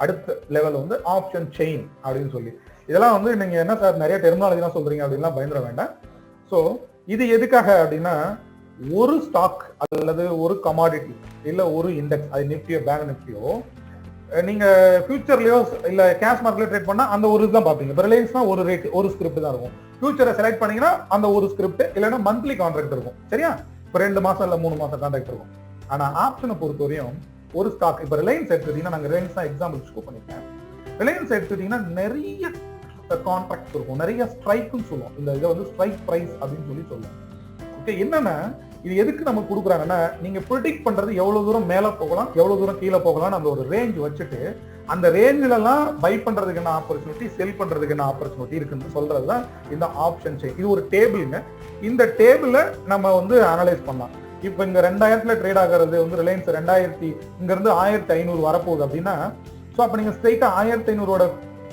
அடுத்த லெவல் வந்து option chain அப்படின்னு சொல்லி. இதெல்லாம் வந்து நீங்க என்ன சார் நிறைய டெர்மினாலஜி தான் சொல்றீங்க அப்படின்லாம் பயந்துட வேண்டாம். ஸோ இது எதுக்காக அப்படின்னா, ஒரு ஸ்டாக் அல்லது ஒரு கமாடிட்டி இல்ல ஒரு இண்டெக்ஸ், அது நிப்டியோ பேங்க் நிப்டியோ நீங்க ஃபியூச்சர்லயோ இல்ல கேஷ் மார்க்கெட்ல ட்ரேட் பண்ணா அந்த ஒரு இதுதான் பாப்பீங்க. இப்போ ரிலையன்ஸ்னா ஒரு ரேட் ஒரு ஸ்கிரிப்ட் தான் இருக்கும். ஃபியூச்சரை செலக்ட் பண்ணீங்கன்னா அந்த ஒரு ஸ்கிரிப்ட் இல்லைன்னா மந்த்லி கான்ட்ராக்ட் இருக்கும். சரியா? இப்போ 2 மாசம் இல்ல 3 மாசம் கான்ட்ராக்ட் இருக்கும். ஆனா ஆப்ஷனை பொறுத்தவரையும் ஒரு ஸ்டாக், இப்போ ரிலையன்ஸ் எடுத்துட்டீங்கன்னா, நாங்க ரிலையன்ஸ் தான் எக்ஸாம்பிள் ஷோ பண்ணிருக்கேன். ரிலையன்ஸ் எடுத்துட்டீங்கன்னா நிறைய கான்ட்ராக்ட் இருக்கும், நிறைய ஸ்ட்ரைக்குன்னு சொல்லுவோம். இந்த இதை வந்து ஸ்ட்ரைக் பிரைஸ் அப்படின்னு சொல்லி சொல்லுவோம். ஓகே, என்னன்னா இது எதுக்கு நம்ம கொடுக்குறாங்கன்னா, நீங்க ப்ரிடிக்ட் பண்றது எவ்வளவு தூரம் மேல போகலாம் எவ்வளவு தூரம் கீழே போகலாம் அந்த ஒரு ரேஞ்ச் வச்சுட்டு அந்த ரேஞ்சில எல்லாம் பை பண்றதுக்கு என்ன ஆப்பர்ச்சுனிட்டி, செல் பண்றதுக்கு என்ன ஆப்பர்ச்சுனிட்டி இருக்குன்னு சொல்றதுதான் இந்த ஆப்ஷன் செயின். இது ஒரு டேபிள்ங்க. இந்த டேபிள நம்ம வந்து அனலைஸ் பண்ணலாம். இப்போ இங்க 2000 ட்ரேட் ஆகிறது வந்து ரிலையன்ஸ் 2000 இங்க இருந்து 1500 வரப்போகுது அப்படின்னா, ஸோ அப்ப நீங்க ஸ்ட்ரைட்டா 1500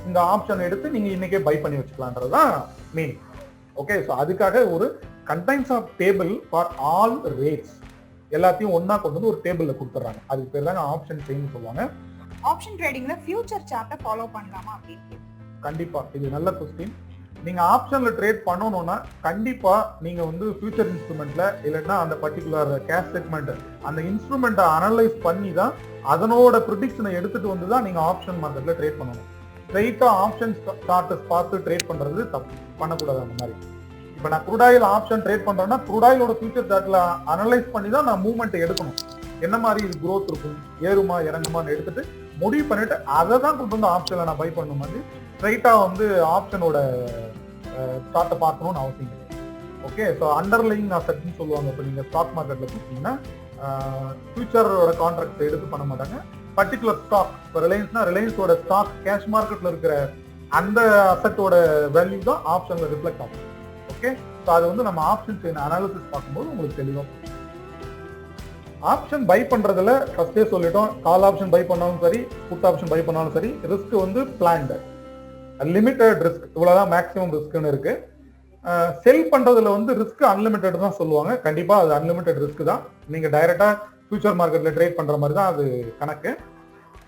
இந்த ஆப்ஷன் எடுத்து நீங்க இன்னைக்கே பை பண்ணி வச்சுக்கலான்றதுதான் மீனிங். ஓகே, ஸோ அதுக்காக ஒரு contains of table for all rates எல்லாத்தையும் ஒன்னா கொண்டு வந்து ஒரு டேபிள்ல கொடுத்துறாங்க. அதுக்கு பேர் தாங்க ஆப்ஷன் செயின் சொல்லுவாங்க. ஆப்ஷன் ட்ரேடிங்ல ஃபியூச்சர் சார்ட்டை ஃபாலோ பண்ணலாமா அப்படின்னு? கண்டிப்பா, இது நல்ல கொஸ்டின். நீங்க ஆப்ஷன்ல ட்ரேட் பண்ணணும்னா கண்டிப்பா நீங்க வந்து ஃபியூச்சர் இன்ஸ்ட்ருமெண்ட்ல இல்லைன்னா அந்த பர்டிகுலர் கேஷ் செக்மெண்ட் அந்த இன்ஸ்ட்ருமெண்ட்டை அனலைஸ் பண்ணி தான் அதனோட ப்ரிடிக்ஷனை எடுத்துட்டு வந்து தான் நீங்க ஆப்ஷன் மார்க்கெட்ல ட்ரேட் பண்ணணும். ஸ்ட்ரைட்டா ஆப்ஷன் சார்ட்டஸ் பார்த்து ட்ரேட் பண்றது தப்பு, பண்ணக்கூடாது. அந்த மாதிரி இப்போ நான் குரூடாயில் ஆப்ஷன் ட்ரேட் பண்றேன்னா குரூடாயிலோட ஃபியூச்சர் சார்ட்ல அனலைஸ் பண்ணி தான் நான் மூவ்மெண்ட் எடுக்கணும். என்ன மாதிரி இது growth இருக்கும், ஏறுமா இறங்குமான்னு எடுத்துட்டு முடிவு பண்ணிட்டு அதை தான் கொண்டு வந்து ஆப்ஷன்ல நான் பை பண்ணும் மாதிரி ஸ்ட்ரைட்டா வந்து ஆப்ஷனோட சார்ட்டை பார்க்கணும்னு அவசியம் கிடையாது. ஓகே, ஸோ அண்டர்லைங் அசெட்னு சொல்லுவாங்க. இப்போ நீங்க ஸ்டாக் மார்க்கெட்ல கொடுத்தீங்கன்னா ஃபியூச்சரோட கான்ட்ராக்ட் எடுத்து பண்ண மாட்டாங்க. பர்டிகுலர் ஸ்டாக், இப்போ ரிலையன்ஸ்னா ரிலையன்ஸோட ஸ்டாக் கேஷ் மார்க்கெட்ல இருக்கிற அந்த அசெட்டோட வேல்யூ தான் ஆப்ஷன்ல ரிஃப்ளெக்ட் ஆகும். ஓகே, ஸோ அது வந்து நம்ம ஆப்ஷன் செயின் அனாலிசிஸ் பார்க்கும்போது உங்களுக்கு தெளிவாக புரியும். ஆப்ஷன் பை பண்றதுல ஃபர்ஸ்டே சொல்லிட்டோம், கால் ஆப்ஷன் பை பண்ணாலும் சரி புட் ஆப்ஷன் பை பண்ணாலும் சரி ரிஸ்க் வந்து பிளான்டு, லிமிட்டட் ரிஸ்க், இவ்வளவுதான் மேக்ஸிமம் ரிஸ்க்னு இருக்கு. செல் பண்றதுல வந்து ரிஸ்க் அன்லிமிட்டட் தான் சொல்லுவாங்க. கண்டிப்பா அது அன்லிமிட்டட் ரிஸ்க் தான். நீங்க டைரக்டா ஃபியூச்சர் மார்க்கெட்ல ட்ரேட் பண்ற மாதிரி தான் அது கணக்கு.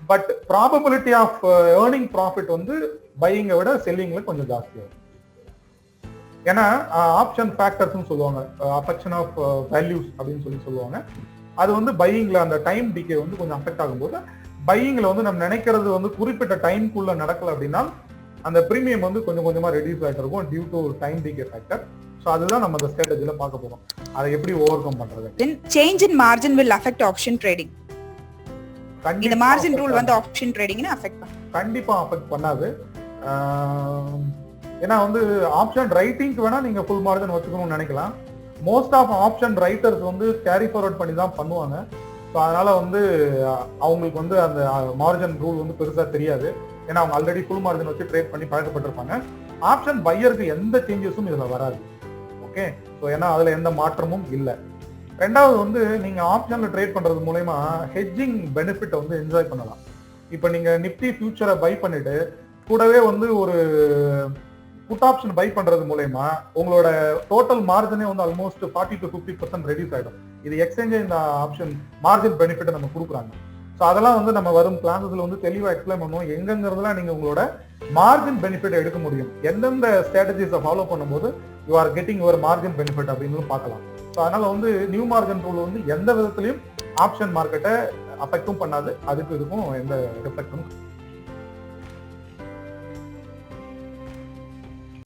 But probability of earning profit வந்து பையிங்கை விட செல்லிங்ல கொஞ்சம் ஜாஸ்தியாகும். ஏன்னா ஆப்ஷன் ஃபேக்டர்ஸ்னு சொல்லுவாங்க, அஃபெக்ஷன் ஆஃப் வேல்யூஸ் அப்படின்னு சொல்லுவாங்க. அது வந்து பையிங்ல அந்த டைம் டிகே வந்து கொஞ்சம் அஃபெக்ட் ஆகும்போது பையிங்ல வந்து நம்ம நினைக்கிறது வந்து குறிப்பிட்ட டைம்குள்ள நடக்கல அப்படின்னா அந்த பிரீமியம் வந்து கொஞ்சம் கொஞ்சமா ரெடியூஸ் ஆகிட்டு இருக்கும் due to time decay factor. So அதுதான் நம்ம அந்த ஸ்ட்ராட்டஜில பார்க்க போறோம், அதை எப்படி ஓவர் கம் பண்றது. Then change in margin will affect option trading. இந்த மார்ஜின் ரூல் வந்து ஆப்ஷன் ட்ரேடிங்னா அஃபெக்ட் பண்ணும்? கண்டிப்பா அஃபெக்ட் பண்ணாது. ஏன்னா வந்து ஆப்ஷன் ரைட்டிங்க்கு வேணா நீங்க ஃபுல் மார்ஜின் வச்சுக்கணும்னு நினைக்கலாம். மோஸ்ட் ஆஃப் ஆப்ஷன் ரைட்டர்ஸ் வந்து கேரி ஃபார்வர்ட் பண்ணி தான் பண்ணுவாங்க. ஸோ அதனால வந்து அவங்களுக்கு வந்து அந்த மார்ஜின் ரூல் வந்து பெருசாக தெரியாது. ஏன்னா அவங்க ஆல்ரெடி ஃபுல் மார்ஜின் வச்சு ட்ரேட் பண்ணி பழக்கப்பட்டிருப்பாங்க. ஆப்ஷன் பையருக்கு எந்த சேஞ்சஸும் இதில் வராது. ஓகே, ஸோ ஏன்னா அதில் எந்த மாற்றமும் இல்லை. ரெண்டாவது வந்து நீங்க ஆப்ஷன்ல ட்ரேட் பண்றது மூலயமா ஹெட்ஜிங் பெனிஃபிட் வந்து என்ஜாய் பண்ணலாம். இப்போ நீங்க நிப்டி ஃபியூச்சரை பை பண்ணிட்டு கூடவே வந்து ஒரு புட் ஆப்ஷன் பை பண்றது மூலயமா உங்களோட டோட்டல் மார்ஜினே வந்து ஆல்மோஸ்ட் 40 to 50% ரெடியூஸ் ஆயிடும். இது எக்ஸ்சேஞ்ச் இந்த ஆப்ஷன் மார்ஜின் பெனிஃபிட்டை நம்ம கொடுக்குறாங்க. ஸோ அதெல்லாம் வந்து நம்ம வரும் கிளாஸஸ்ல வந்து தெளிவாக எக்ஸ்பிளைன் பண்ணுவோம். எங்கெங்கிறதுலாம் நீங்க உங்களோட மார்ஜின் பெனிஃபிட் எடுக்க முடியும், எந்தெந்த ஸ்ட்ராட்டஜிஸை ஃபாலோ பண்ணும்போது you are getting your margin benefit அப்படின்னு பார்க்கலாம். ஸோ அதனால வந்து நியூ மார்ஜின் ரூல் வந்து எந்த விதத்திலையும் ஆப்ஷன் மார்க்கெட்டை அஃபெக்டும் பண்ணாது, அதுக்கு இதுக்கும் எந்த ரிஃப்ளெக்டும்